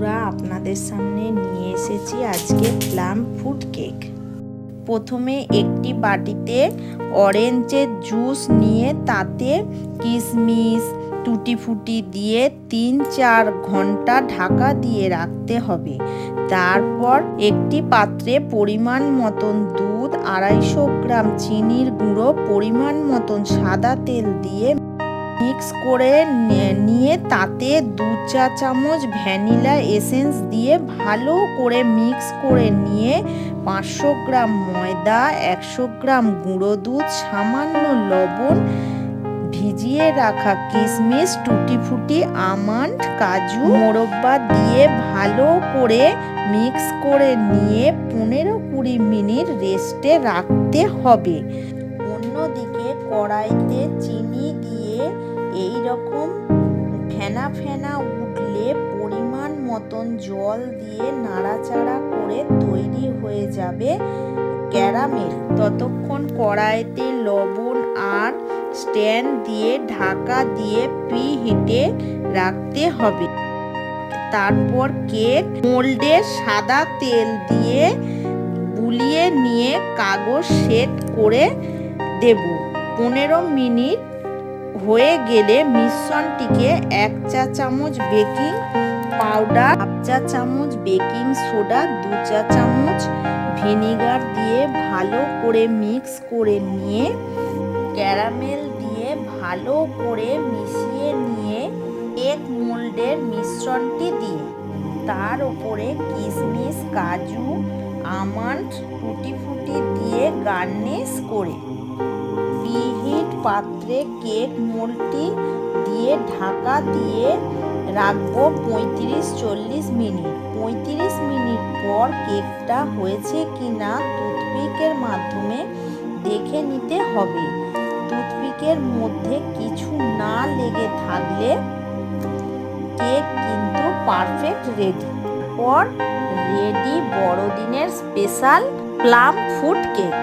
বন্ধুরা, আপনাদের সামনে নিয়ে এসেছি আজকে প্লাম ফ্রুট কেক। প্রথমে একটি বাটিতে অরেঞ্জের জুস নিয়ে তাতে কিশমিশ টুটি ফুটি দিয়ে 3-4 ঘন্টা ঢাকা দিয়ে রাখতে হবে। তারপর একটি পাত্রে পরিমাণ মতন দুধ, 250 গ্রাম চিনির গুঁড়ো, পরিমাণ মতন সাদা তেল দিয়ে মিক্স করে নিয়ে তাতে 2 চা চামচ ভ্যানিলা এসেন্স দিয়ে ভালো করে মিক্স করে নিয়ে 500 গ্রাম ময়দা, 100 গ্রাম গুঁড়ো দুধ, সামান্য লবণ, ভিজিয়ে রাখা কিশমিশ, টুটি ফুটি, আমন্ড, কাজু মোরব্বা দিয়ে ভালো করে মিক্স করে নিয়ে 15-20 মিনিট রেস্টে রাখতে হবে। অন্যদিকে কড়াইতে চিনি দিয়ে এই রকম ফেনা ফেনা উঠলে পরিমাণ মতন জল দিয়ে নাড়াচাড়া করে তৈরি হয়ে যাবে ক্যারামেল। ততক্ষণ কড়াইতে লবণ আর স্ট্যান্ড দিয়ে ঢাকা দিয়ে প্রিহিটে রাখতে হবে। তারপর কেক মোল্ডে সাদা তেল দিয়ে বুলিয়ে নিয়ে কাগজ সেট করে দেব। 15 মিনিট হয়ে গেলে মিশ্রণটিকে 1 চা চামচ বেকিং পাউডার, 1/2 চা চামচ বেকিং সোডা, 2 চা চামচ ভিনিগার দিয়ে ভালো করে মিক্স করে নিয়ে ক্যারামেল দিয়ে ভালো করে মিশিয়ে নিয়ে কেক মোল্ডের মিশ্রণটি দিয়ে তার উপরে কিশমিশ, কাজু, আমন্ড, টুটি ফুটি দিয়ে গার্নিশ করে প্রিহিট পাত্রে কেক মোল্ডটি দিয়ে ঢাকা দিয়ে রাখবো 35-40 মিনিট। 35 মিনিট পর কেকটা হয়েছে কিনা টুথপিকের মাধ্যমে দেখে নিতে হবে। টুথপিকের মধ্যে কিছু না লেগে থাকলে কেক কিন্তু পারফেক্ট রেডি। পর রেডি বড়দিনের স্পেশাল প্লাম ফ্রুট কেক।